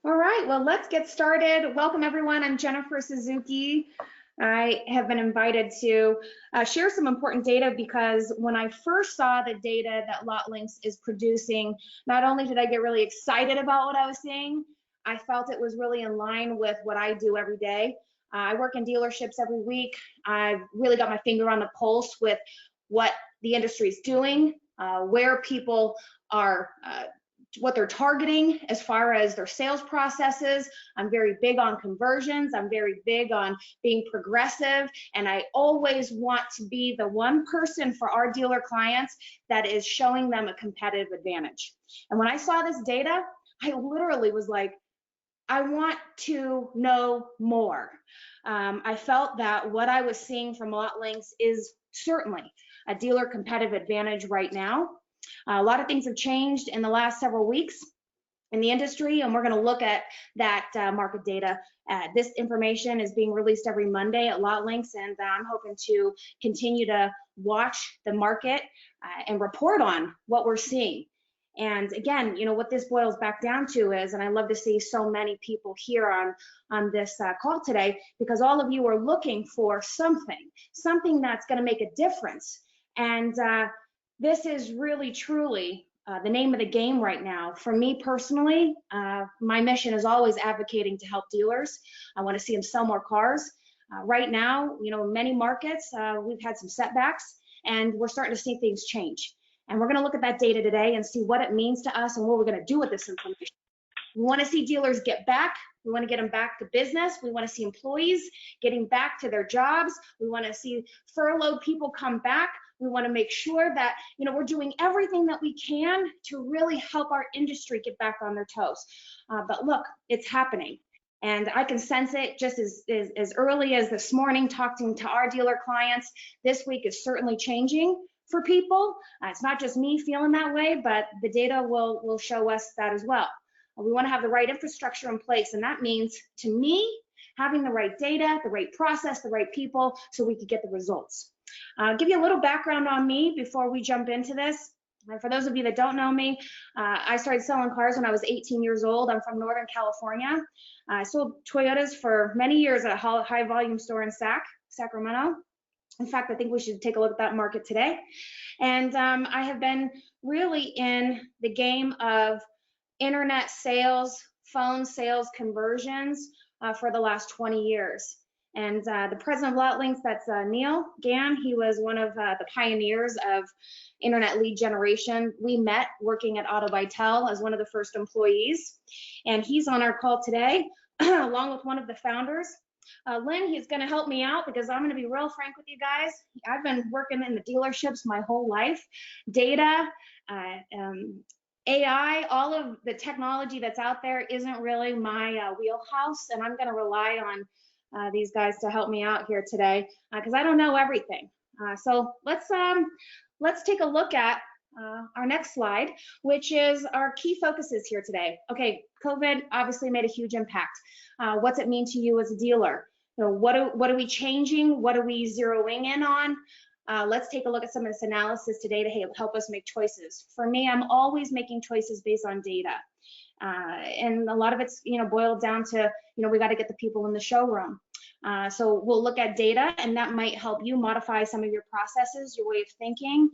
All right, well, let's get started. Welcome, everyone. I'm Jennifer Suzuki. I have been invited to share some important data because when I first saw the data that LotLinx is producing, not only did I get really excited about what I was seeing, I felt it was really in line with what I do every day. I work in dealerships every week. I've really got my finger on the pulse with what the industry is doing, where people are what they're targeting as far as their sales processes. I'm very big on conversions. I'm very big on being progressive. And I always want to be the one person for our dealer clients that is showing them a competitive advantage. And when I saw this data, I literally was like, I want to know more. I felt that what I was seeing from LotLinx is certainly a dealer competitive advantage right now. A lot of things have changed in the last several weeks in the industry, and we're going to look at that market data. This information is being released every Monday at LotLinx, and I'm hoping to continue to watch the market and report on what we're seeing. And again, you know, what this boils back down to is, and I love to see so many people here on this call today, because all of you are looking for something that's going to make a difference. And this is really, truly the name of the game right now. For me personally, my mission is always advocating to help dealers. I want to see them sell more cars. Right now, you know, many markets, we've had some setbacks, and we're starting to see things change. And we're going to look at that data today and see what it means to us and what we're going to do with this information. We want to see dealers get back. We want to get them back to business. We want to see employees getting back to their jobs. We want to see furloughed people come back. We want to make sure that, you know, we're doing everything that we can to really help our industry get back on their toes. But look, it's happening. And I can sense it just as early as this morning, talking to our dealer clients. This week is certainly changing for people. It's not just me feeling that way, but the data will show us that as well. We want to have the right infrastructure in place, and that means, to me, having the right data, the right process, the right people, so we could get the results. I'll give you a little background on me before we jump into this. For those of you that don't know me, I started selling cars when I was 18 years old. I'm from Northern California. I sold Toyotas for many years at a high volume store in Sacramento. In fact, I think we should take a look at that market today. And I have been really in the game of internet sales, phone sales conversions for the last 20 years. And the president of LotLinx, that's Neil Gann, he was one of the pioneers of internet lead generation. We met working at AutoVitel as one of the first employees. And he's on our call today, along with one of the founders. Lynn, he's going to help me out because I'm going to be real frank with you guys. I've been working in the dealerships my whole life. Data, AI, all of the technology that's out there isn't really my wheelhouse, and I'm going to rely on these guys to help me out here today because I don't know everything. So let's take a look at our next slide, which is our key focuses here today. Okay, COVID obviously made a huge impact. What's it mean to you as a dealer? You know, what are we changing? What are we zeroing in on? Let's take a look at some of this analysis today to help us make choices. For me, I'm always making choices based on data. And a lot of it's, you know, boiled down to, you know, we got to get the people in the showroom. So we'll look at data, and that might help you modify some of your processes, your way of thinking.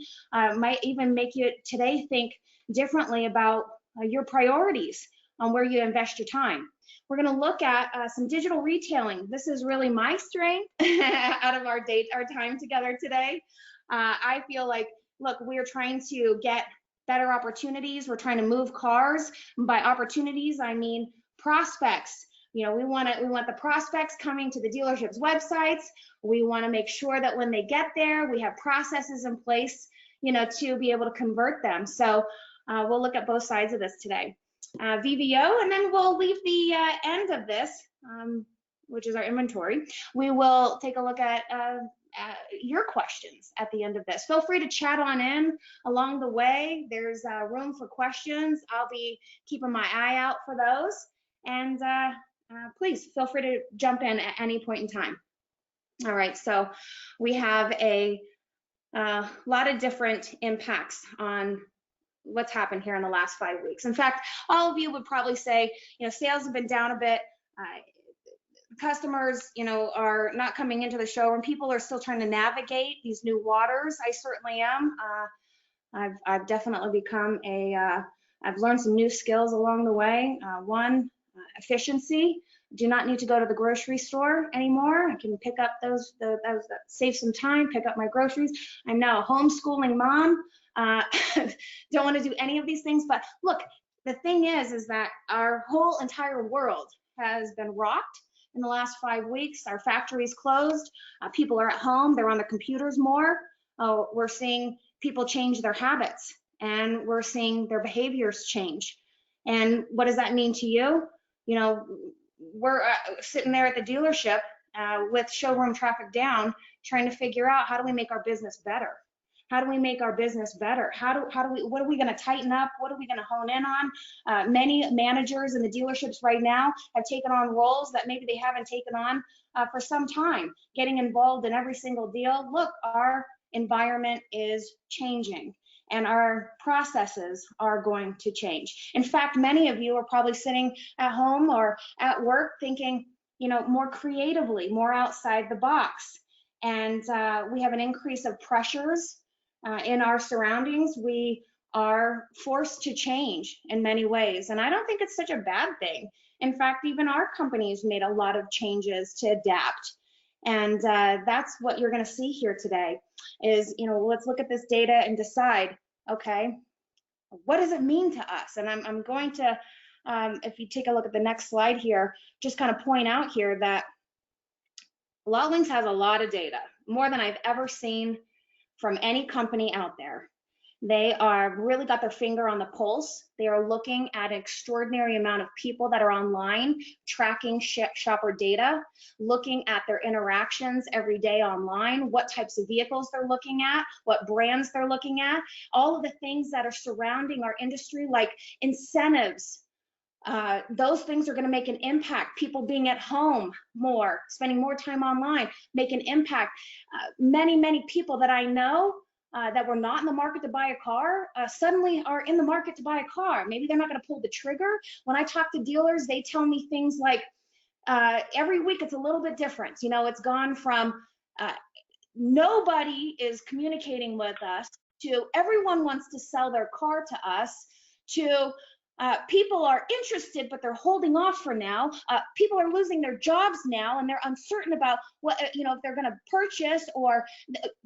Might even make you today think differently about your priorities on where you invest your time. We're going to look at some digital retailing. This is really my strength out of our time together today. I feel like, look, we're trying to get better opportunities. We're trying to move cars. By opportunities, I mean prospects. You know, we want the prospects coming to the dealerships' websites. We want to make sure that when they get there, we have processes in place, you know, to be able to convert them. So we'll look at both sides of this today. VVO, and then we'll leave the end of this, which is our inventory. We will take a look at your questions at the end of this. Feel free to chat on in along the way. There's room for questions. I'll be keeping my eye out for those. And please feel free to jump in at any point in time. All right, so we have a lot of different impacts on what's happened here in the last 5 weeks. In fact, all of you would probably say, sales have been down a bit. Customers, are not coming into the showroom. People are still trying to navigate these new waters. I certainly am. I've definitely become I've learned some new skills along the way. One, efficiency. Do not need to go to the grocery store anymore. I can pick up those save some time, pick up my groceries. I'm now a homeschooling mom. Don't want to do any of these things, but look, the thing is that our whole entire world has been rocked in the last 5 weeks. Our factories closed. People are at home. They're on their computers more. We're seeing people change their habits, and we're seeing their behaviors change. And what does that mean to you? We're sitting there at the dealership with showroom traffic down, trying to figure out, how do we make our business better? How do we make our business better? What are we going to tighten up? What are we going to hone in on? Many managers in the dealerships right now have taken on roles that maybe they haven't taken on for some time, getting involved in every single deal. Look, our environment is changing, and our processes are going to change. In fact, many of you are probably sitting at home or at work thinking, more creatively, more outside the box. And we have an increase of pressures in our surroundings. We are forced to change in many ways, and I don't think it's such a bad thing. In fact, even our company's made a lot of changes to adapt. And that's what you're going to see here today is, let's look at this data and decide, okay, what does it mean to us? And I'm going to, if you take a look at the next slide here, just kind of point out here that LotLinx has a lot of data, more than I've ever seen from any company out there. They are really got their finger on the pulse. They are looking at an extraordinary amount of people that are online, tracking shopper data, looking at their interactions every day online, what types of vehicles they're looking at, what brands they're looking at, all of the things that are surrounding our industry, like incentives. Those things are going to make an impact. People being at home more, spending more time online, make an impact. Many people that I know that were not in the market to buy a car suddenly are in the market to buy a car. Maybe they're not going to pull the trigger. When I talk to dealers, they tell me things like, every week it's a little bit different. It's gone from nobody is communicating with us to everyone wants to sell their car to us to people are interested, but they're holding off for now. People are losing their jobs now, and they're uncertain about what, if they're going to purchase, or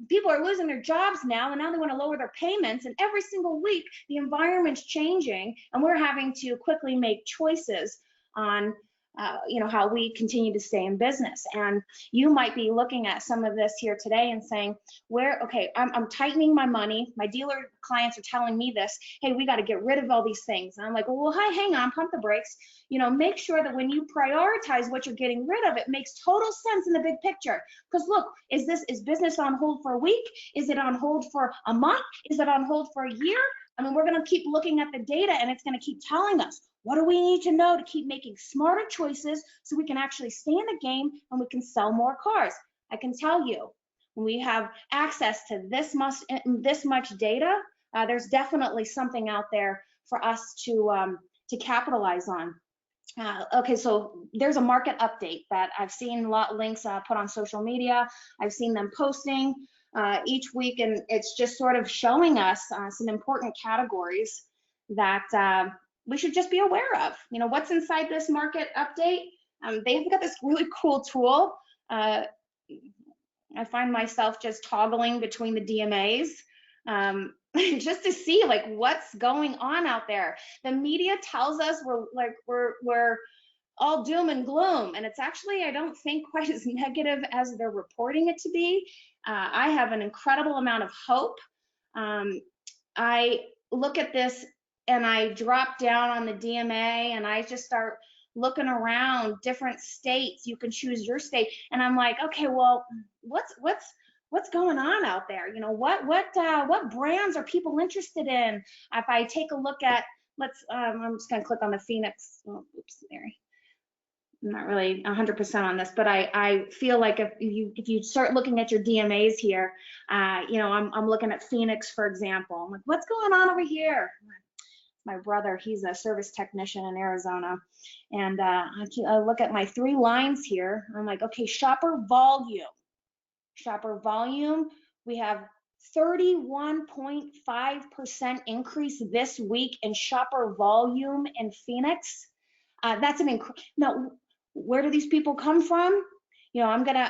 people are losing their jobs now, and now they want to lower their payments. And every single week, the environment's changing, and we're having to quickly make choices on how we continue to stay in business. And you might be looking at some of this here today and saying, I'm tightening my money. My dealer clients are telling me this, hey, we got to get rid of all these things. And I'm like, well, hi, hang on, pump the brakes. Make sure that when you prioritize what you're getting rid of, it makes total sense in the big picture. Because look, is business on hold for a week? Is it on hold for a month? Is it on hold for a year? We're going to keep looking at the data, and it's going to keep telling us, what do we need to know to keep making smarter choices so we can actually stay in the game and we can sell more cars? I can tell you, when we have access to this much data, there's definitely something out there for us to capitalize on. Okay, so there's a market update that I've seen LotLinx put on social media. I've seen them posting each week, and it's just sort of showing us some important categories that we should just be aware of. What's inside this market update? They've got this really cool tool. I find myself just toggling between the DMAs just to see what's going on out there. The media tells us we're all doom and gloom, and it's actually, I don't think, quite as negative as they're reporting it to be. I have an incredible amount of hope. I look at this and I drop down on the DMA and I just start looking around different states. You can choose your state, and I'm like, okay, well, what's going on out there? What brands are people interested in? If I take a look at, I'm just gonna click on the Phoenix. Oh, oops, there. I'm not really 100% on this, but I feel like if you start looking at your DMAs here, I'm looking at Phoenix, for example. I'm like, what's going on over here? my brother, he's a service technician in Arizona. And I look at my 3 lines here. I'm like, okay, shopper volume. Shopper volume, we have 31.5% increase this week in shopper volume in Phoenix. That's an now, where do these people come from? I'm gonna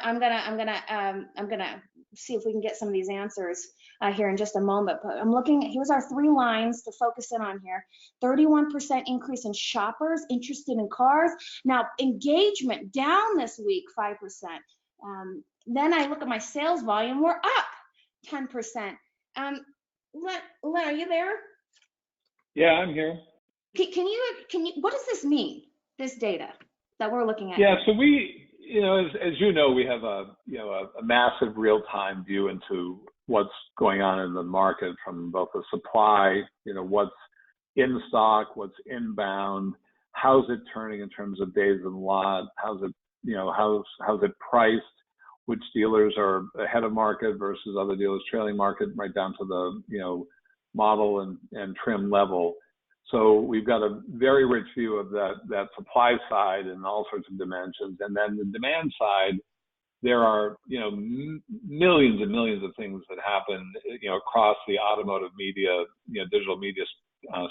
see if we can get some of these answers here in just a moment. But I'm looking. Here's our 3 lines to focus in on here. 31% increase in shoppers interested in cars. Now, engagement down this week 5%. Then I look at my sales volume. We're up 10%. Len, are you there? Yeah, I'm here. Can you? What does this mean? This data that we're looking at? Yeah, so we, as you know, we have a massive real-time view into what's going on in the market from both the supply, what's in stock, what's inbound, how's it turning in terms of days in lot, how's it priced, which dealers are ahead of market versus other dealers trailing market, right down to the model and trim level. So we've got a very rich view of that supply side in all sorts of dimensions. And then the demand side, there are, millions and millions of things that happen, across the automotive media, digital media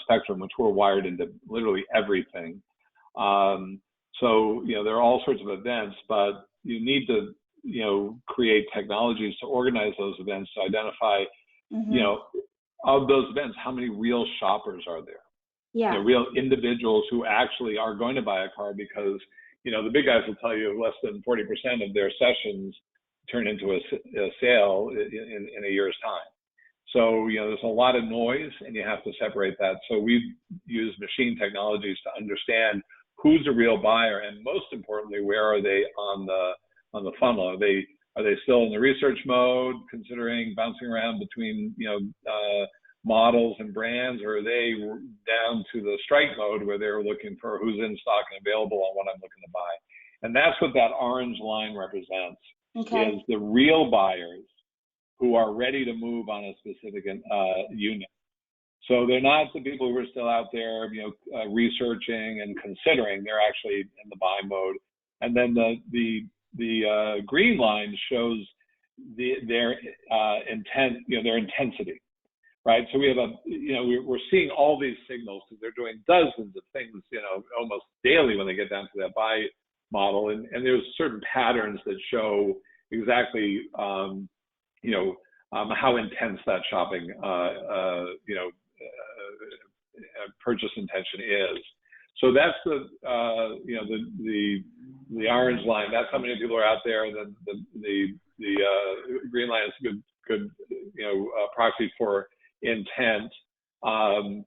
spectrum, which we're wired into literally everything. So, there are all sorts of events, but you need to, create technologies to organize those events to identify, of those events, how many real shoppers are there? Yeah. Real individuals who actually are going to buy a car because, the big guys will tell you less than 40% of their sessions turn into a sale in a year's time. So, there's a lot of noise and you have to separate that. So we've used machine technologies to understand who's a real buyer and most importantly, where are they on the funnel? Are they still in the research mode, considering bouncing around between, models and brands, or are they down to the strike mode where they're looking for who's in stock and available on what I'm looking to buy? And that's what that orange line represents, is the real buyers who are ready to move on a specific unit. So they're not the people who are still out there, researching and considering. They're actually in the buy mode. And then the green line shows their intent, their intensity. Right. So we have we're seeing all these signals because they're doing dozens of things, almost daily when they get down to that buy model. And there's certain patterns that show exactly, how intense that shopping, purchase intention is. So that's the orange line. That's how many people are out there. And then the green line is a good proxy for intent. And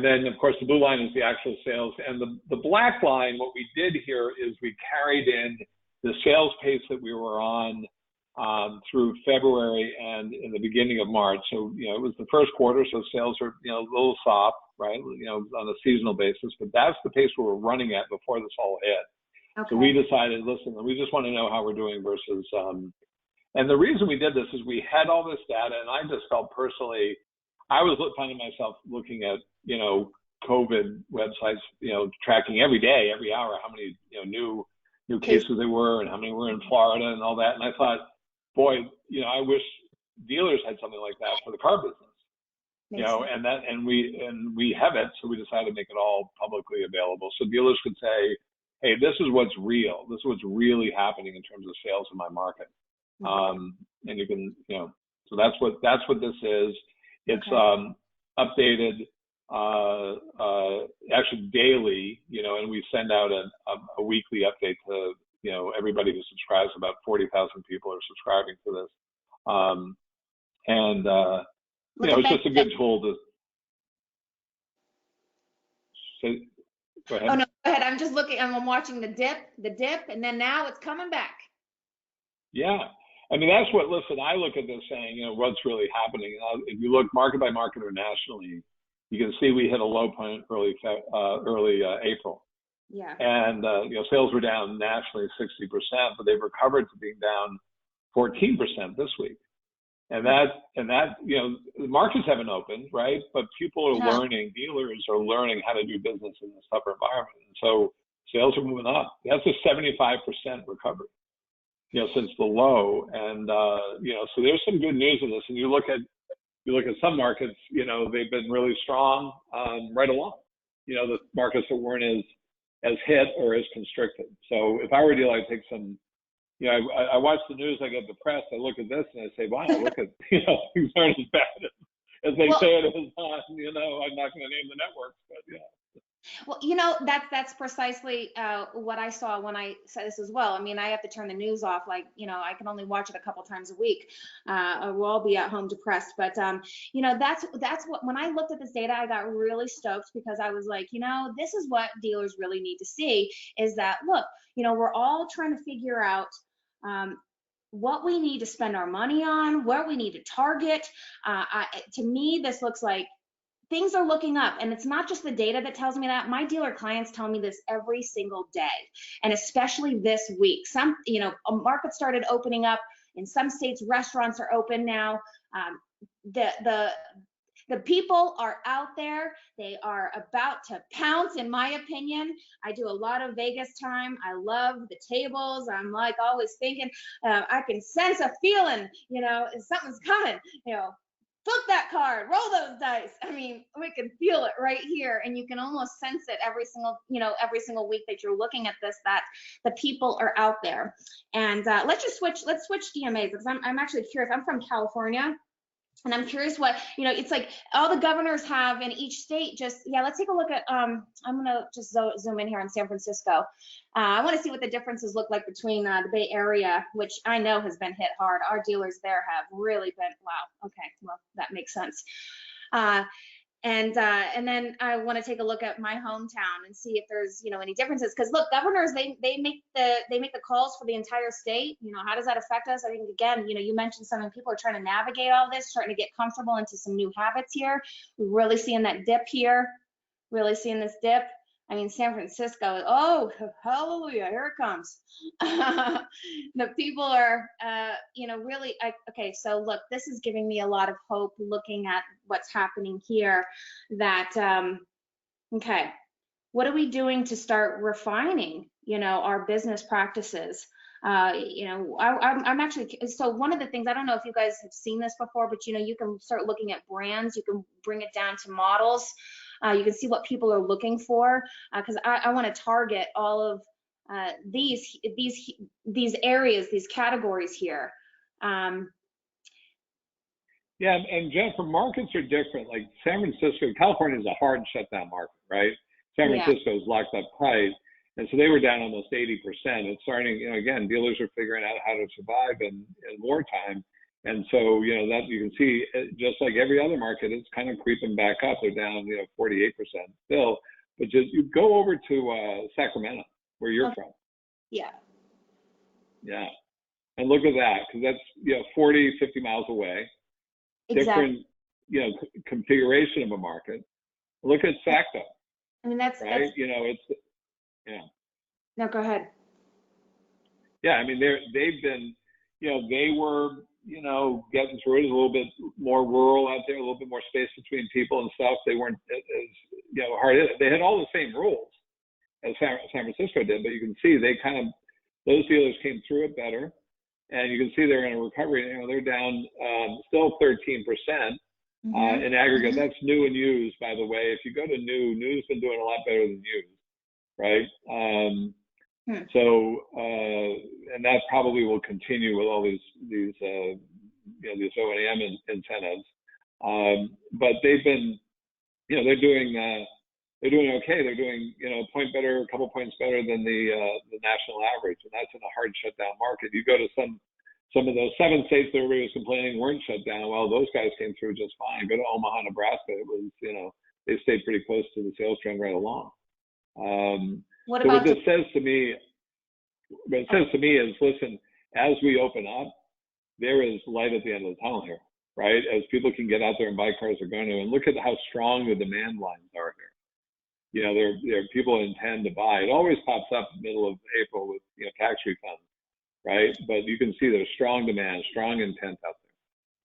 then of course the blue line is the actual sales, and the black line, what we did here is we carried in the sales pace that we were on through February and in the beginning of March. So it was the first quarter, so sales are a little soft, right, on a seasonal basis, but that's the pace we were running at before this all hit. So we decided, listen, we just want to know how we're doing versus and the reason we did this is we had all this data, and I just felt personally, I was finding myself looking at, COVID websites, tracking every day, every hour, how many, new cases there were and how many were in Florida and all that. And I thought, boy, I wish dealers had something like that for the car business, and we have it. So we decided to make it all publicly available. So dealers could say, hey, this is what's real. This is what's really happening in terms of sales in my market. And you can, so that's what this is. It's updated actually daily, and we send out a weekly update to everybody who subscribes. About 40,000 people are subscribing to this, it's just a good tool to say. Go ahead. Oh no, go ahead. I'm just looking. I'm watching the dip, and then now it's coming back. Yeah. I mean, that's what, listen, I look at this saying, what's really happening. If you look market by market or nationally, you can see we hit a low point early April. Yeah. And, sales were down nationally 60%, but they've recovered to being down 14% this week. And that, the markets haven't opened, right? But people are No. learning, dealers are learning how to do business in this tougher environment. And so sales are moving up. That's a 75% recovery, since the low. And, so there's some good news in this. And you look at some markets, they've been really strong right along, the markets that weren't as hit or as constricted. So if I were a dealer, I'd take some, I watch the news, I get depressed, I look at this and I say, wow, look at, things aren't as bad as they say it is on, I'm not going to name the networks, but yeah. Well, that's precisely what I saw when I said this as well. I mean, I have to turn the news off. Like, I can only watch it a couple times a week. Or we'll all be at home depressed. But, that's what, when I looked at this data, I got really stoked because I was like, this is what dealers really need to see is that, look, we're all trying to figure out what we need to spend our money on, where we need to target. To me, this looks like things are looking up, and it's not just the data that tells me that. My dealer clients tell me this every single day, and especially this week. Some, a market started opening up. In some states, restaurants are open now. The people are out there. They are about to pounce, in my opinion. I do a lot of Vegas time. I love the tables. I'm like always thinking, I can sense a feeling, something's coming, flip that card, roll those dice. I mean, we can feel it right here, and you can almost sense it every single week that you're looking at this, that the people are out there. And let's switch DMAs, because I'm actually curious. I'm from California, and I'm curious what, it's like all the governors have in each state. Let's take a look at, I'm gonna just zoom in here on San Francisco. I wanna see what the differences look like between the Bay Area, which I know has been hit hard. Our dealers there have really been, wow, okay, well, that makes sense. And then I want to take a look at my hometown and see if there's any differences, because look, governors, they make the calls for the entire state. How does that affect us? I think, again, you mentioned something, people are trying to navigate all this, starting to get comfortable into some new habits here. We're really seeing that dip here, really seeing this dip. I mean, San Francisco, oh, hallelujah, here it comes. The people are, really, okay, so look, this is giving me a lot of hope looking at what's happening here, that, okay, what are we doing to start refining, our business practices? I'm actually, so one of the things, I don't know if you guys have seen this before, but you can start looking at brands, you can bring it down to models. You can see what people are looking for, because I want to target all of these areas, these categories here. Yeah, and Jennifer, markets are different. Like San Francisco, California is a hard shutdown market, right? San Francisco is locked up tight, and so they were down almost 80%. It's starting, again, dealers are figuring out how to survive in wartime. And so, that you can see, just like every other market, it's kind of creeping back up. They're down, 48% still. But just you go over to Sacramento, where you're from. Yeah. Yeah. And look at that, because that's, 40, 50 miles away. Exactly. Different, configuration of a market. Look at Sacto. I mean, that's right. That's, it's, yeah. No, go ahead. Yeah. I mean, they've been, they were, getting through it. A little bit more rural out there, a little bit more space between people and stuff. They weren't as, hard. They had all the same rules as San Francisco did, but you can see those dealers came through it better, and you can see they're in a recovery. They're down still 13% in aggregate. That's new and used, by the way. If you go to new's been doing a lot better than used, right? So, and that probably will continue with all these O&M incentives. But they've been, they're doing okay. They're doing, a point better, a couple points better than the national average, and that's in a hard shutdown market. You go to some of those 7 states that everybody was complaining weren't shut down. Well, those guys came through just fine. Go to Omaha, Nebraska. It was, they stayed pretty close to the sales trend right along. What this says to me, is, listen, as we open up, there is light at the end of the tunnel here, right? As people can get out there and buy cars, they're going to, and look at how strong the demand lines are here. There are people intend to buy. It always pops up in the middle of April with, tax refunds, right? But you can see there's strong demand, strong intent out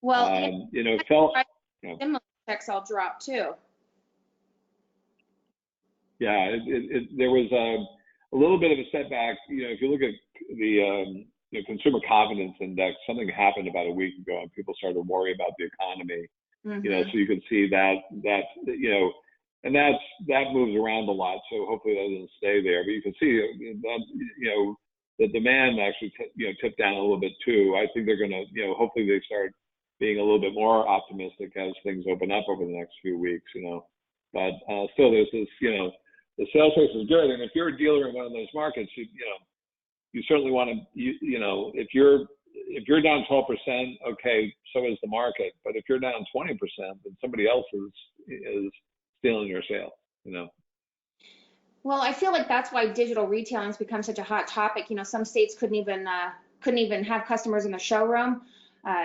Well, yeah, You know, felt, you know, stimulus checks all dropped too. yeah, there was a little bit of a setback. You know, if you look at the consumer confidence index, something happened about a week ago, and people started to worry about the economy. You know, so you can see that you know, and that moves around a lot. So hopefully that doesn't stay there. But you can see that the demand actually tipped down a little bit too. I think they're going to hopefully they start being a little bit more optimistic as things open up over the next few weeks. But still there's this the sales price is good, and if you're a dealer in one of those markets, you certainly want to if you're down 12%, okay, so is the market. But if you're down 20%, then somebody else is stealing your sale. Well, I feel like that's why digital retailing has become such a hot topic. Some states couldn't even have customers in the showroom.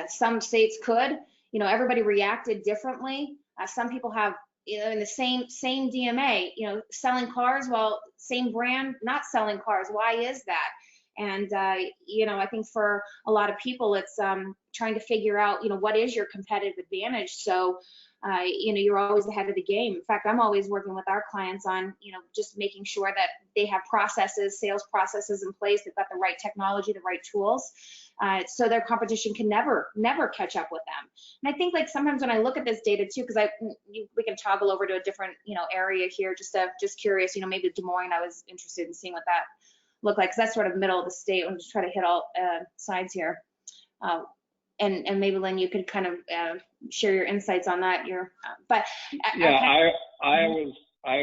Some states could. Everybody reacted differently. Some people have in the same DMA, selling cars, well, same brand, not selling cars. Why is that? And, I think for a lot of people, it's trying to figure out, what is your competitive advantage? So, you're always ahead of the game. In fact, I'm always working with our clients on, just making sure that they have sales processes in place. They've got the right technology, the right tools, so their competition can never catch up with them. And I think like sometimes when I look at this data too, because we can toggle over to a different, area here, just curious, maybe Des Moines, I was interested in seeing what that look like, because that's sort of middle of the state. I'm just trying to hit all sides here. And maybe Lynn, you could kind of share your insights on that. I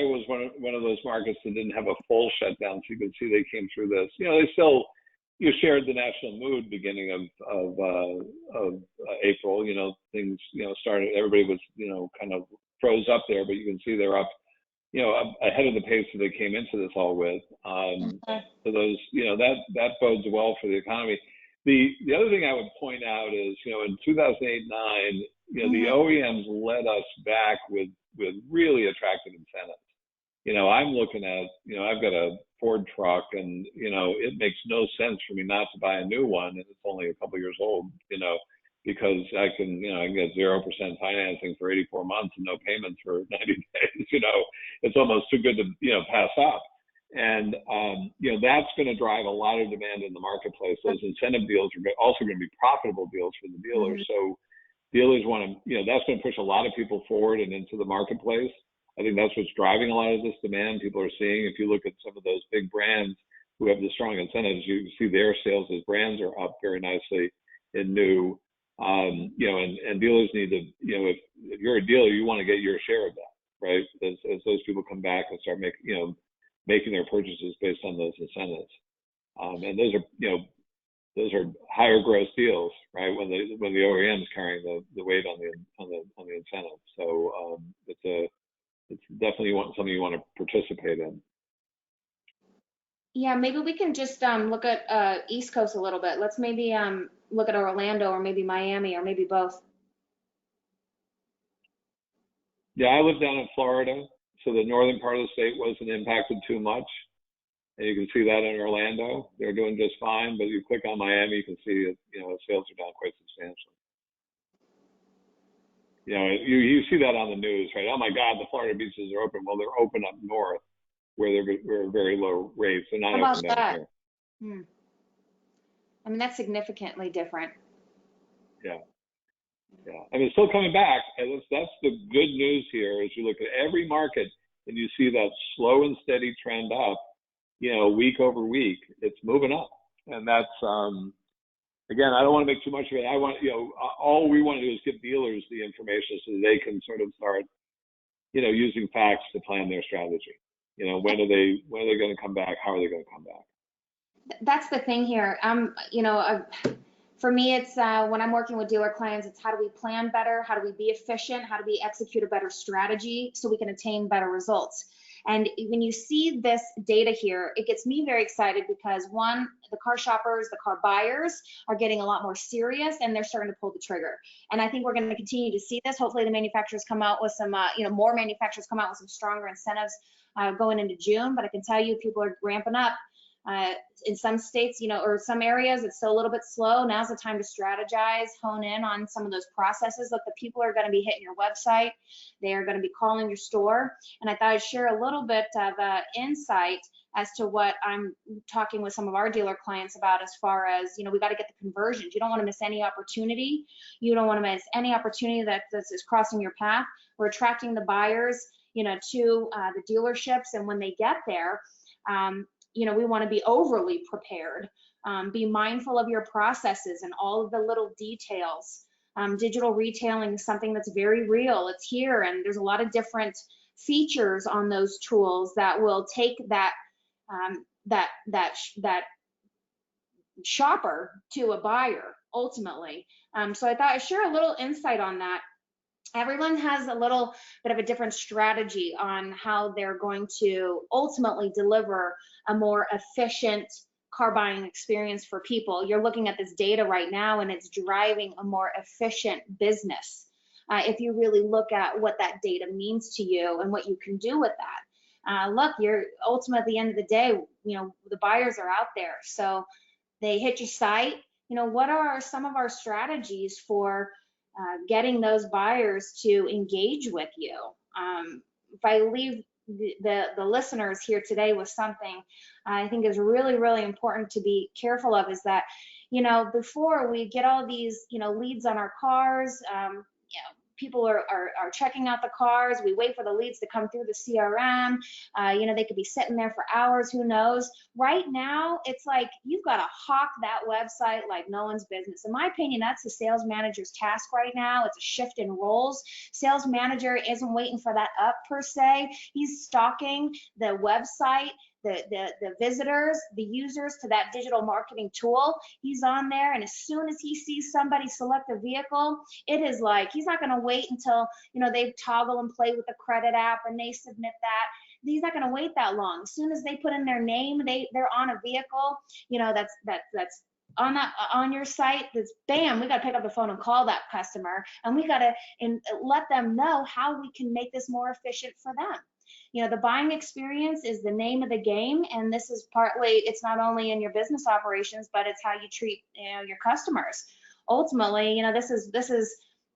was one of those markets that didn't have a full shutdown, so you could see they came through this. They still shared the national mood beginning of April. Things started. Everybody was kind of froze up there, but you can see they're up ahead of the pace that they came into this all with. So those, that bodes well for the economy. The other thing I would point out is, in 2008-9, the OEMs led us back with really attractive incentives. I'm looking at, I've got a Ford truck, and it makes no sense for me not to buy a new one, and it's only a couple years old, because I can get 0% financing for 84 months and no payments for 90 days. It's almost too good to pass up. And that's going to drive a lot of demand in the marketplace. Those incentive deals are also going to be profitable deals for the dealers. So dealers want to, that's going to push a lot of people forward and into the marketplace. I think that's what's driving a lot of this demand. People are seeing, if you look at some of those big brands who have the strong incentives, you see their sales as brands are up very nicely in new. And dealers need to, if you're a dealer, you want to get your share of that, right? As those people come back and start making their purchases based on those incentives. And those are higher gross deals, right? When the OEM is carrying the weight on the incentive. So it's definitely something you want to participate in. Yeah, maybe we can just look at East Coast a little bit. Let's maybe look at Orlando or maybe Miami or maybe both. Yeah, I live down in Florida, so the northern part of the state wasn't impacted too much. And you can see that in Orlando. They're doing just fine, but you click on Miami, you can see that, sales are down quite substantially. You see that on the news, right? Oh my God, the Florida beaches are open. Well, they're open up north where they're very low rates. They're not open down here. I mean, that's significantly different. Yeah. I mean, it's still coming back. And that's the good news here. As you look at every market and you see that slow and steady trend up, week over week, it's moving up. And that's, again, I don't want to make too much of it. I want, all we want to do is give dealers the information so that they can sort of start, using facts to plan their strategy. When are they going to come back? How are they going to come back? That's the thing here. For me, it's when I'm working with dealer clients, it's how do we plan better? How do we be efficient? How do we execute a better strategy so we can attain better results? And when you see this data here, it gets me very excited because one, the car shoppers, the car buyers are getting a lot more serious and they're starting to pull the trigger. And I think we're going to continue to see this. Hopefully the manufacturers come out with some, more manufacturers come out with some stronger incentives going into June. But I can tell you people are ramping up. In some states, or some areas, it's still a little bit slow. Now's the time to strategize, hone in on some of those processes. Look, the people are going to be hitting your website. They are going to be calling your store. And I thought I'd share a little bit of insight as to what I'm talking with some of our dealer clients about, as far as, we got to get the conversions. You don't want to miss any opportunity. You don't want to miss any opportunity that is crossing your path. We're attracting the buyers, to the dealerships. And when they get there, we want to be overly prepared. Be mindful of your processes and all of the little details. Digital retailing is something that's very real. It's here, and there's a lot of different features on those tools that will take that shopper to a buyer ultimately. So I thought I'd share a little insight on that. Everyone has a little bit of a different strategy on how they're going to ultimately deliver a more efficient car buying experience for people. You're looking at this data right now, and it's driving a more efficient business. If you really look at what that data means to you and what you can do with that. Look, you're ultimately at the end of the day, the buyers are out there. So they hit your site. What are some of our strategies for getting those buyers to engage with you? If I leave the listeners here today with something I think is really, really important to be careful of, is that, before we get all these, leads on our cars, people are checking out the cars. We wait for the leads to come through the CRM. They could be sitting there for hours, who knows? Right now, it's like you've got to hawk that website like no one's business. In my opinion, that's the sales manager's task right now. It's a shift in roles. Sales manager isn't waiting for that up per se. He's stalking the website, the visitors, the users to that digital marketing tool. He's on there, and as soon as he sees somebody select a vehicle, it is like he's not going to wait until they toggle and play with the credit app and they submit that. He's not going to wait that long. As soon as they put in their name, they're on a vehicle, that's on your site. That's bam, we got to pick up the phone and call that customer, and we got to let them know how we can make this more efficient for them. The buying experience is the name of the game, and this is partly, it's not only in your business operations, but it's how you treat your customers. Ultimately,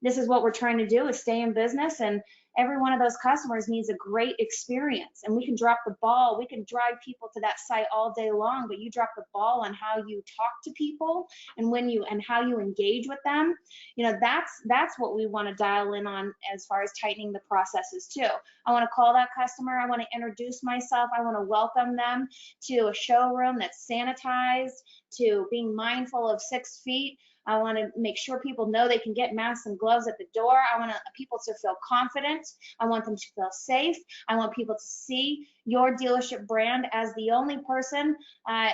this is what we're trying to do, is stay in business, and every one of those customers needs a great experience. And we can drop the ball. We can drive people to that site all day long, but you drop the ball on how you talk to people and how you engage with them. That's what we want to dial in on as far as tightening the processes too. I want to call that customer. I want to introduce myself. I want to welcome them to a showroom that's sanitized, to being mindful of 6 feet. I want to make sure people know they can get masks and gloves at the door. I want people to feel confident. I want them to feel safe. I want people to see your dealership brand as the only person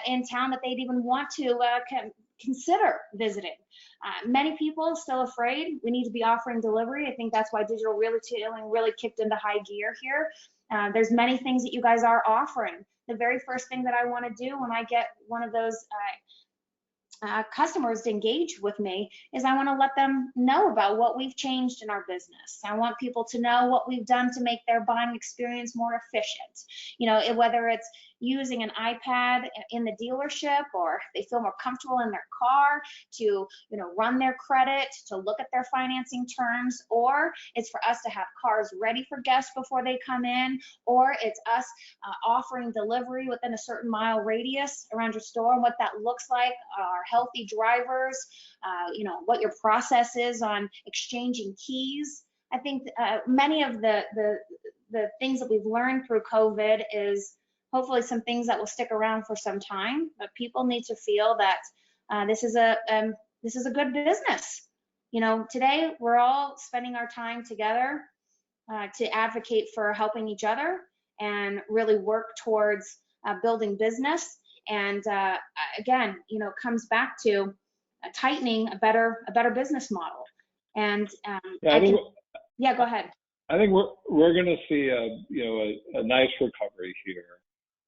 in town that they'd even want to consider visiting. Many people are still afraid. We need to be offering delivery. I think that's why digital retailing really kicked into high gear here. There's many things that you guys are offering. The very first thing that I want to do when I get one of those customers to engage with me is I want to let them know about what we've changed in our business. I want people to know what we've done to make their buying experience more efficient. Whether it's using an iPad in the dealership, or they feel more comfortable in their car to run their credit, to look at their financing terms, or it's for us to have cars ready for guests before they come in, or it's us offering delivery within a certain mile radius around your store, and what that looks like, our healthy drivers, what your process is on exchanging keys. I think many of the things that we've learned through COVID is hopefully some things that will stick around for some time, but people need to feel that this is a good business. Today we're all spending our time together to advocate for helping each other and really work towards building business. And again, it comes back to tightening a better business model. And yeah, go ahead. I think we're going to see a nice recovery here.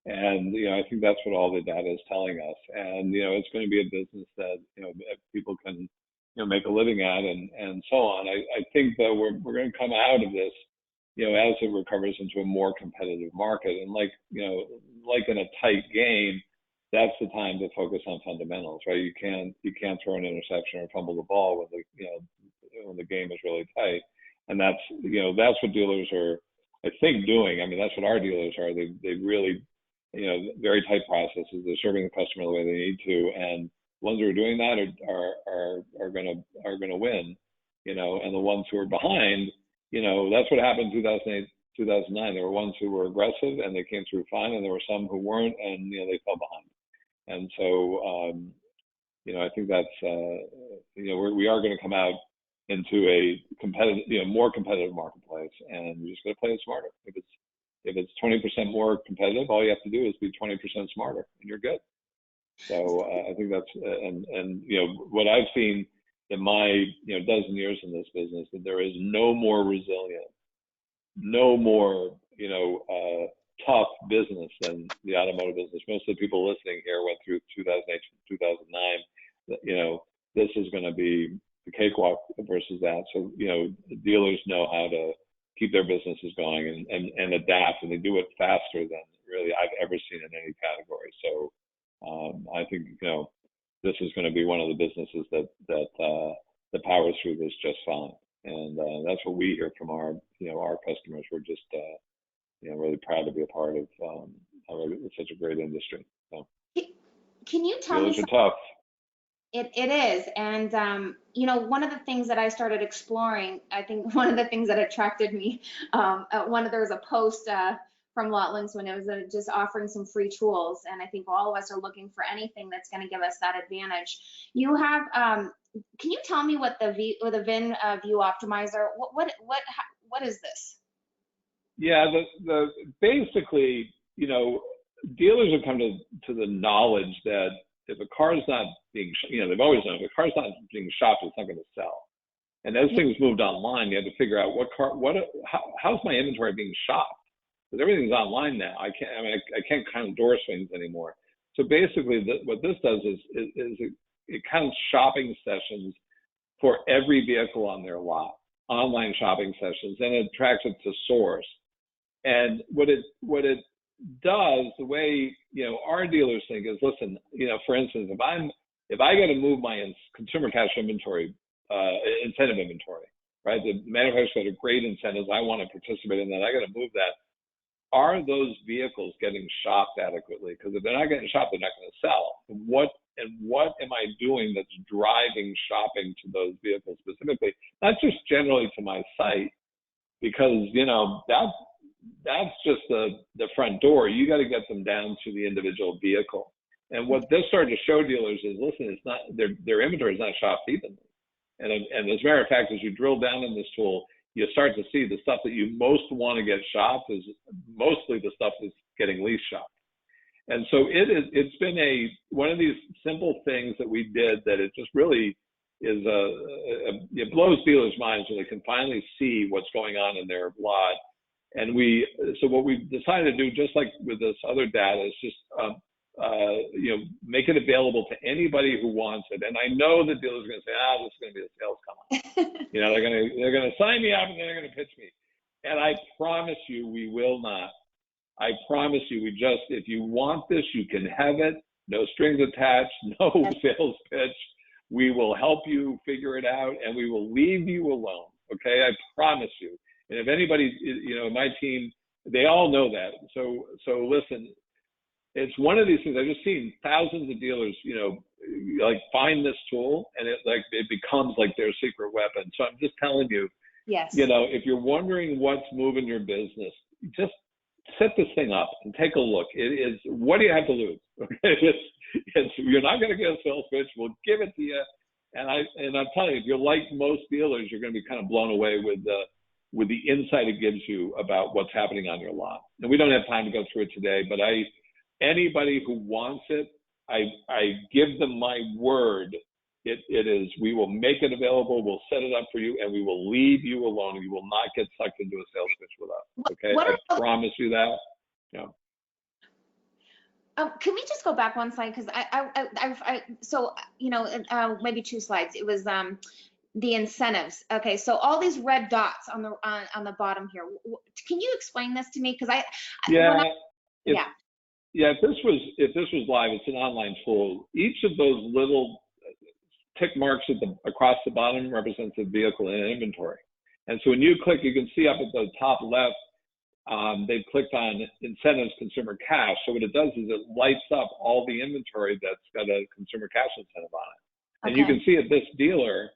And, I think that's what all the data is telling us. And, it's going to be a business that, people can, make a living at and so on. I think that we're going to come out of this, as it recovers into a more competitive market. And like in a tight game, that's the time to focus on fundamentals, right? You can't throw an interception or fumble the ball when the game is really tight, and that's what dealers are, I think, doing. I mean, that's what our dealers are. They really, very tight processes. They're serving the customer the way they need to, and ones who are doing that are gonna win, and the ones who are behind, that's what happened in 2008, 2009. There were ones who were aggressive and they came through fine, and there were some who weren't, and they fell behind. And so, I think that's, we are going to come out into a competitive, more competitive marketplace, and we're just going to play it smarter. If it's 20% more competitive, all you have to do is be 20% smarter, and you're good. So I think that's, and what I've seen in my dozen years in this business, that there is no more resilient, no more tough business than the automotive business. Most of the people listening here went through 2008 to 2009. This is going to be the cakewalk versus that. So dealers know how to keep their businesses going and adapt, and they do it faster than really I've ever seen in any category. So I think this is going to be one of the businesses that powers through this just fine, and that's what we hear from our customers. We're just really proud to be a part of such a great industry. So, can you tell me? Dealers are tough. It is, and one of the things that I started exploring, I think one of the things that attracted me, there was a post from LotLinx when it was just offering some free tools, and I think all of us are looking for anything that's going to give us that advantage. You have, can you tell me what the VIN View Optimizer? What is this? Yeah, basically, dealers have come to the knowledge that if a car is not being, they've always known if a car is not being shopped, it's not going to sell. And as things moved online, you had to figure out how's my inventory being shopped? Because everything's online now. I can't count door swings anymore. So basically, what this does is it counts shopping sessions for every vehicle on their lot, online shopping sessions, and it tracks it to source. And what it does, the way our dealers think is, listen, for instance, if I got to move my consumer cash inventory, incentive inventory, right? The manufacturer's got a great incentives. I want to participate in that. I got to move that. Are those vehicles getting shopped adequately? Because if they're not getting shopped, they're not going to sell. What am I doing that's driving shopping to those vehicles specifically? Not just generally to my site, because that's just the front door. You got to get them down to the individual vehicle. And what this started to show dealers is, listen, it's not their inventory is not shopped evenly. And as a matter of fact, as you drill down in this tool, you start to see the stuff that you most want to get shopped is mostly the stuff that's getting least shopped. And so it's been one of these simple things that we did that it just really is it blows dealers' minds when they can finally see what's going on in their lot. And so what we decided to do, just like with this other data, is just make it available to anybody who wants it. And I know the dealers are going to say, this is going to be a sales come. They're going to sign me up and then they're going to pitch me. And I promise you, we will not. I promise you, if you want this, you can have it. No strings attached, no sales pitch. We will help you figure it out, and we will leave you alone. Okay, I promise you. And if anybody, my team, they all know that. So listen, it's one of these things. I've just seen thousands of dealers, find this tool, and it becomes like their secret weapon. So I'm just telling you, yes. If you're wondering what's moving your business, just set this thing up and take a look. It is, what do you have to lose? Okay, you're not going to get a sales pitch. We'll give it to you. And I'm telling you, if you're like most dealers, you're going to be kind of blown away with the insight it gives you about what's happening on your lot. And we don't have time to go through it today, but anybody who wants it, I give them my word. It is, we will make it available, we'll set it up for you, and we will leave you alone. You will not get sucked into a sales pitch with us. Okay, I promise you that. Yeah. Can we just go back one slide? Because maybe two slides. It was the incentives. Okay, so all these red dots on the bottom here. Can you explain this to me? Because yeah, if this was live, it's an online tool. Each of those little tick marks across the bottom represents a vehicle in inventory. And so when you click, you can see up at the top left, they've clicked on incentives consumer cash. So what it does is it lights up all the inventory that's got a consumer cash incentive on it. And you can see at this dealer,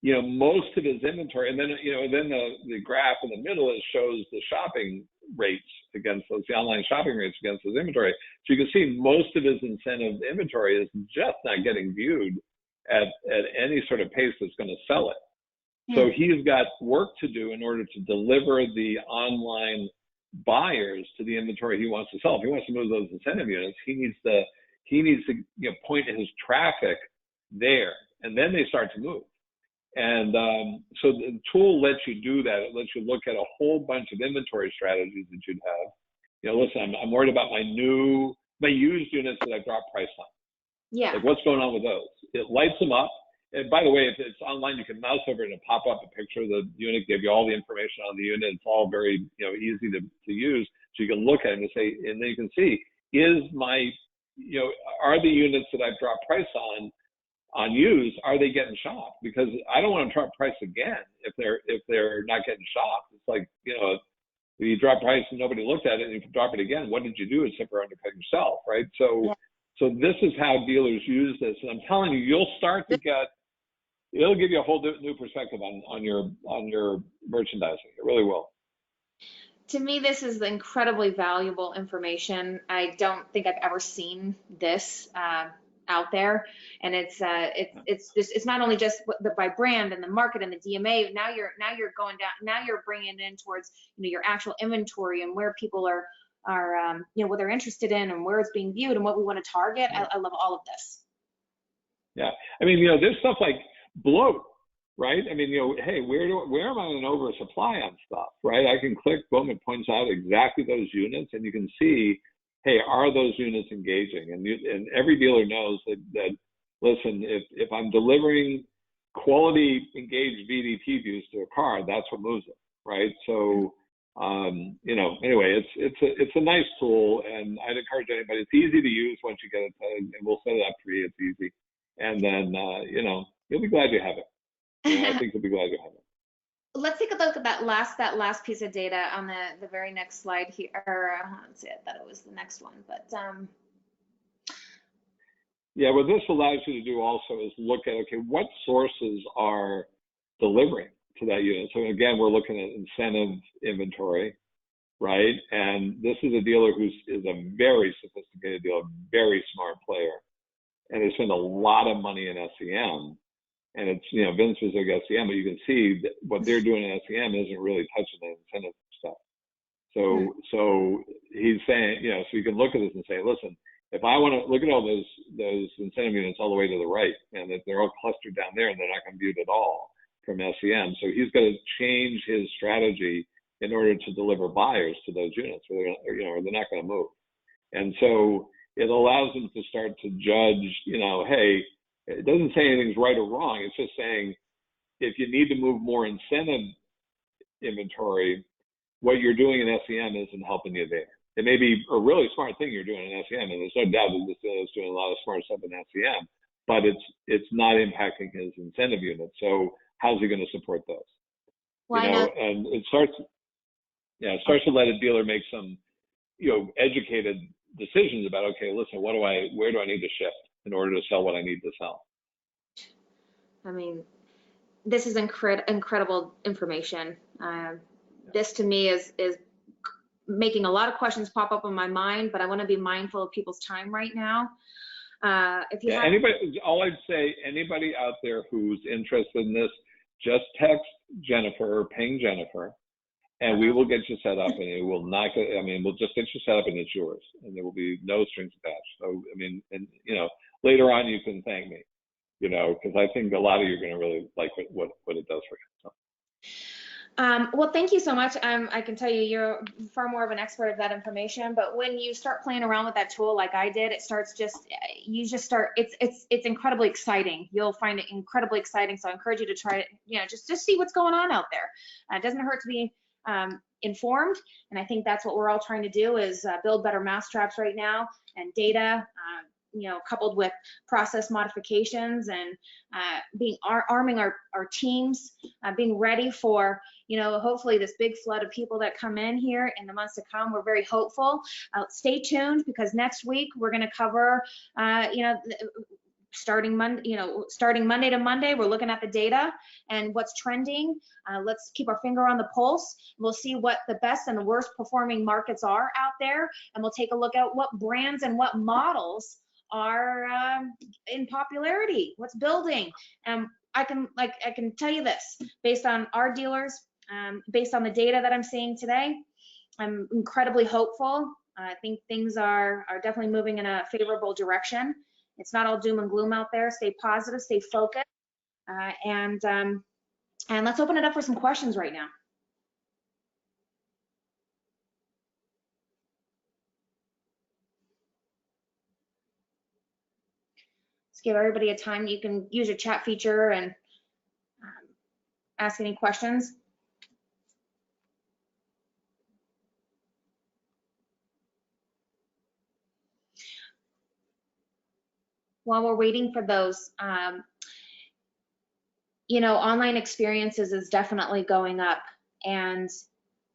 you know, most of his inventory, and then, you know, then the graph in the middle shows the shopping rates against those, the online shopping rates against those inventory. So you can see most of his incentive inventory is just not getting viewed at any sort of pace that's going to sell it. So he's got work to do in order to deliver the online buyers to the inventory he wants to sell. If he wants to move those incentive units, he needs to you know, point his traffic there, and then they start to move. And so the tool lets you do that. It lets you look at a whole bunch of inventory strategies that you'd have. You know, listen, I'm worried about my used units that I've dropped price on. Yeah. Like, what's going on with those? It lights them up. And by the way, if it's online, you can mouse over it and pop up a picture of the unit, give you all the information on the unit. It's all very, you know, easy to use. So you can look at it and say, and then you can see, are the units that I've dropped price on used, are they getting shopped? Because I don't want to drop price again if they're not getting shopped. It's like, you know, if you drop price and nobody looked at it, and if you drop it again, what did you do except for undercut yourself, right? So this is how dealers use this. And I'm telling you, you'll start to get, it'll give you a whole new perspective on your merchandising. It really will. To me, this is incredibly valuable information. I don't think I've ever seen this out there, and it's not only just by brand and the market and the DMA. Now you're going down. Now you're bringing it in towards, you know, your actual inventory and where people are you know, what they're interested in and where it's being viewed and what we want to target. I love all of this. Yeah, I mean, you know, there's stuff like bloat, right? I mean, you know, hey, where am I in oversupply on stuff, right? I can click, boom, it points out exactly those units, and you can see, hey, are those units engaging? And every dealer knows that listen, if I'm delivering quality engaged VDP views to a car, that's what moves it, right? So, you know, anyway, it's a nice tool, and I'd encourage anybody. It's easy to use once you get it, and we'll set it up for you. It's easy, and then you know, you'll be glad you have it. You know, I think you'll be glad you have it. Let's take a look at that last piece of data on the very next slide here. Or, let's see, I thought it was the next one, but yeah, what this allows you to do also is look at, okay, what sources are delivering to that unit. So again, we're looking at incentive inventory, right? And this is a dealer is a very sophisticated dealer, very smart player, and they spend a lot of money in SEM. And it's, you know, Vince was like SEM, but you can see that what they're doing in SEM isn't really touching the incentive stuff. So he's saying, you know, so you can look at this and say, listen, if I want to look at all those incentive units all the way to the right, and that they're all clustered down there and they're not going to be viewed at all from SEM. So he's going to change his strategy in order to deliver buyers to those units, or they're not going to move. And so it allows them to start to judge, you know, hey, it doesn't say anything's right or wrong. It's just saying if you need to move more incentive inventory, what you're doing in SEM isn't helping you there. It may be a really smart thing you're doing in SEM, and there's no doubt that this dealer is doing a lot of smart stuff in SEM, but it's not impacting his incentive units. So how's he going to support those? Well, you know, and it starts to let a dealer make some, you know, educated decisions about, okay, listen, where do I need to shift in order to sell what I need to sell? I mean, this is incredible information. This to me is making a lot of questions pop up in my mind, but I want to be mindful of people's time right now. If you all I'd say, anybody out there who's interested in this, just text Jennifer or ping Jennifer, and we will get you set up, and it will not get, I mean, we'll just get you set up and it's yours, and there will be no strings attached. So, I mean, and, you know, later on you can thank me, you know, because I think a lot of you are going to really like what it does for you. So. Well, thank you so much. I can tell you, you're far more of an expert of that information, but when you start playing around with that tool like I did, it starts it's incredibly exciting. You'll find it incredibly exciting. So I encourage you to try it, you know, just see what's going on out there. It doesn't hurt to be informed. And I think that's what we're all trying to do, is build better mousetraps right now, and data, coupled with process modifications, and arming our teams, being ready for, hopefully this big flood of people that come in here in the months to come. We're very hopeful. Stay tuned, because next week we're going to cover, starting Monday to Monday, we're looking at the data and what's trending. Let's keep our finger on the pulse. We'll see what the best and the worst performing markets are out there, and we'll take a look at what brands and what models are in popularity, what's building. I can tell you this, based on our dealers, based on the data that I'm seeing today, I'm incredibly hopeful. I think things are definitely moving in a favorable direction. It's not all doom and gloom out there. Stay positive, stay focused, and let's open it up for some questions right now. Let's give everybody a time. You can use your chat feature and ask any questions. While we're waiting for those, online experiences is definitely going up. And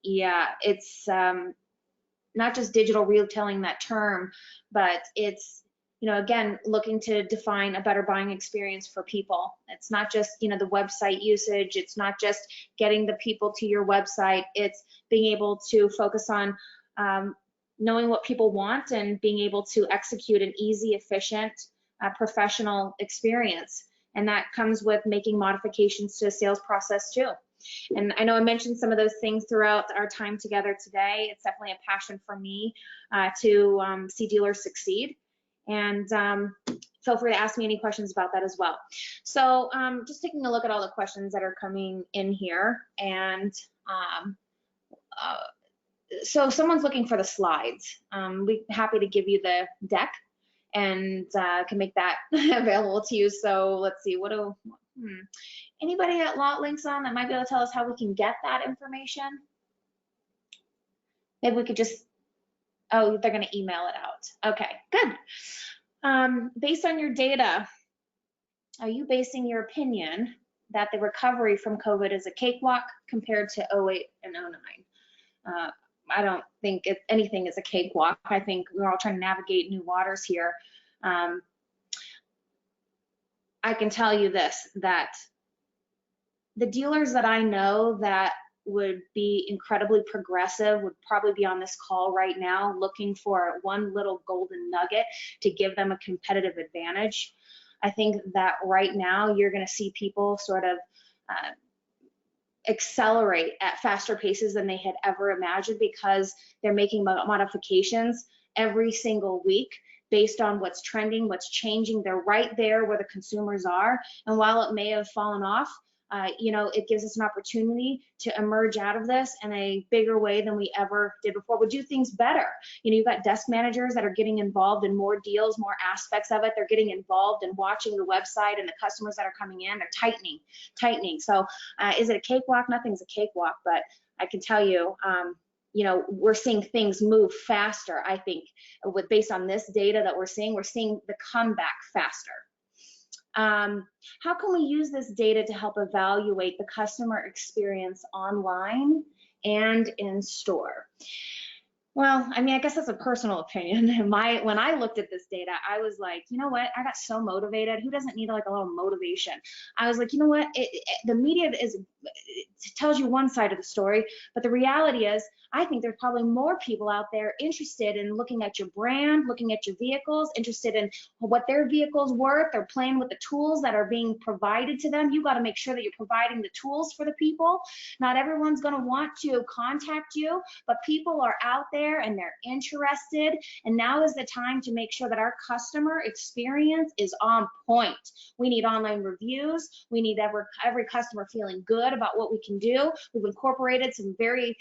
yeah, it's not just digital retailing, that term, but it's, again, looking to define a better buying experience for people. It's not just, the website usage. It's not just getting the people to your website. It's being able to focus on knowing what people want and being able to execute an easy, efficient, professional experience. And that comes with making modifications to the sales process too. And I know I mentioned some of those things throughout our time together today. It's definitely a passion for me to see dealers succeed. And feel free to ask me any questions about that as well. So just taking a look at all the questions that are coming in here. And so someone's looking for the slides. We're happy to give you the deck, and can make that available to you. So let's see, anybody at LotLinx on that might be able to tell us how we can get that information? Maybe we could just, oh, they're gonna email it out. Okay, good. Based on your data, are you basing your opinion that the recovery from COVID is a cakewalk compared to 08 and 09? I don't think anything is a cakewalk. I think we're all trying to navigate new waters here. I can tell you this, that the dealers that I know that would be incredibly progressive would probably be on this call right now looking for one little golden nugget to give them a competitive advantage. I think that right now you're going to see people sort of accelerate at faster paces than they had ever imagined, because they're making modifications every single week based on what's trending, what's changing. They're right there where the consumers are. And while it may have fallen off, it gives us an opportunity to emerge out of this in a bigger way than we ever did before. We'll do things better. You've got desk managers that are getting involved in more deals, more aspects of it. They're getting involved in watching the website, and the customers that are coming in, they're tightening. So is it a cakewalk? Nothing's a cakewalk, but I can tell you, we're seeing things move faster. I think based on this data that we're seeing the comeback faster. How can we use this data to help evaluate the customer experience online and in store? Well, I mean, I guess that's a personal opinion. When I looked at this data, I was like, you know what? I got so motivated. Who doesn't need like a little motivation? I was like, you know what? The media tells you one side of the story, but the reality is, I think there's probably more people out there interested in looking at your brand, looking at your vehicles, interested in what their vehicle's worth. They're playing with the tools that are being provided to them. You got to make sure that you're providing the tools for the people. Not everyone's going to want to contact you, but people are out there there and they're interested. And now is the time to make sure that our customer experience is on point. We need online reviews. We need every customer feeling good about what we can do. We've incorporated some very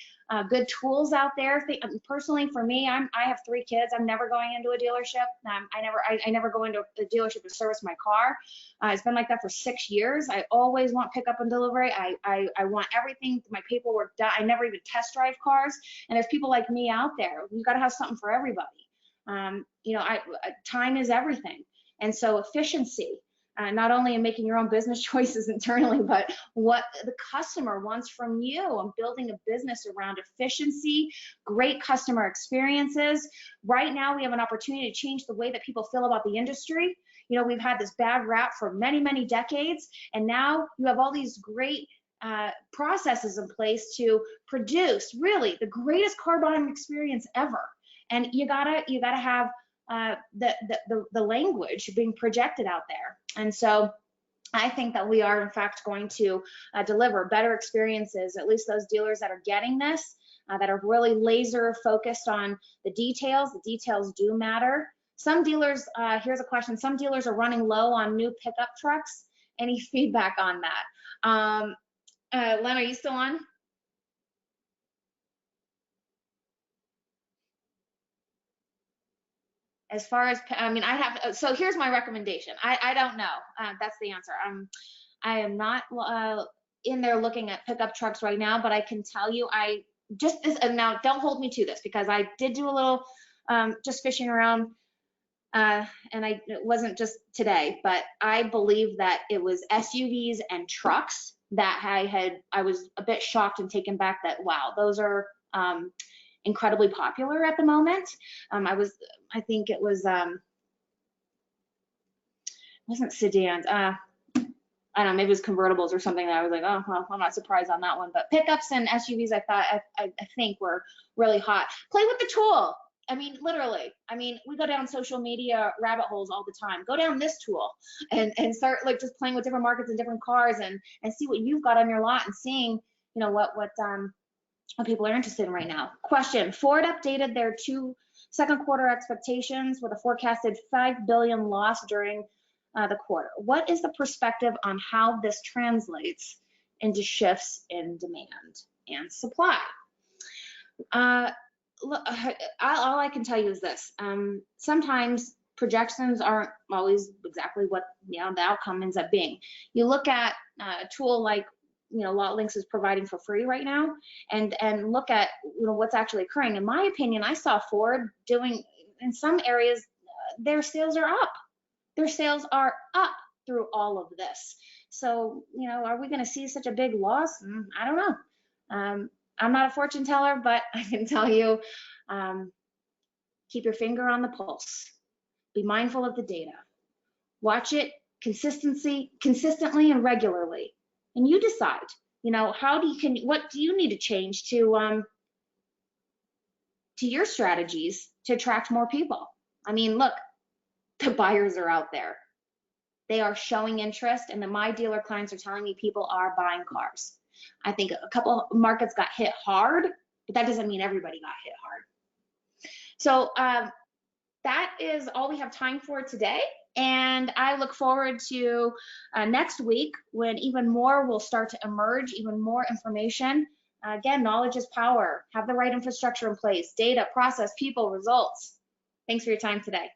good tools out there. Personally, for me, I have 3 kids. I'm never going into a dealership. I never go into a dealership to service my car. It's been like that for 6 years. I always want pickup and delivery. I want everything, my paperwork done. I never even test drive cars. And there's people like me out there. You got to have something for everybody. Time is everything. And so efficiency, not only in making your own business choices internally, but what the customer wants from you. I'm building a business around efficiency, great customer experiences. Right now, we have an opportunity to change the way that people feel about the industry. We've had this bad rap for many, many decades, and now you have all these great processes in place to produce really the greatest car buying experience ever. And you gotta have the language being projected out there. And so I think that we are in fact going to deliver better experiences, at least those dealers that are getting this, that are really laser focused on the details. The details do matter. Some dealers, here's a question, some dealers are running low on new pickup trucks. Any feedback on that? Len, are you still on? As far as, so here's my recommendation. I don't know. That's the answer. I am not in there looking at pickup trucks right now, but I can tell you, now don't hold me to this, because I did do a little just fishing around, and it wasn't just today, but I believe that it was SUVs and trucks that I was a bit shocked and taken back that, wow, those are incredibly popular at the moment. I think it was, wasn't sedans. I don't know, maybe it was convertibles or something that I was like, oh, well, I'm not surprised on that one. But pickups and SUVs, I think were really hot. Play with the tool. Literally. We go down social media rabbit holes all the time. Go down this tool and start like just playing with different markets and different cars and see what you've got on your lot and seeing, what people are interested in right now. Question: Ford updated their second quarter expectations with a forecasted $5 billion loss during the quarter. What is the perspective on how this translates into shifts in demand and supply? Look, all I can tell you is this. Sometimes projections aren't always exactly what the outcome ends up being. You look at a tool like LotLinx is providing for free right now, and look at what's actually occurring. In my opinion, I saw Ford doing, in some areas, their sales are up. Their sales are up through all of this. So are we going to see such a big loss? I don't know. I'm not a fortune teller, but I can tell you, keep your finger on the pulse. Be mindful of the data. Watch it consistently and regularly. And you decide, what do you need to change to your strategies to attract more people? Look, the buyers are out there. They are showing interest, and my dealer clients are telling me people are buying cars. I think a couple of markets got hit hard, but that doesn't mean everybody got hit hard. So that is all we have time for today. And I look forward to next week when even more will start to emerge, even more information. Again, knowledge is power. Have the right infrastructure in place, data, process, people, results. Thanks for your time today.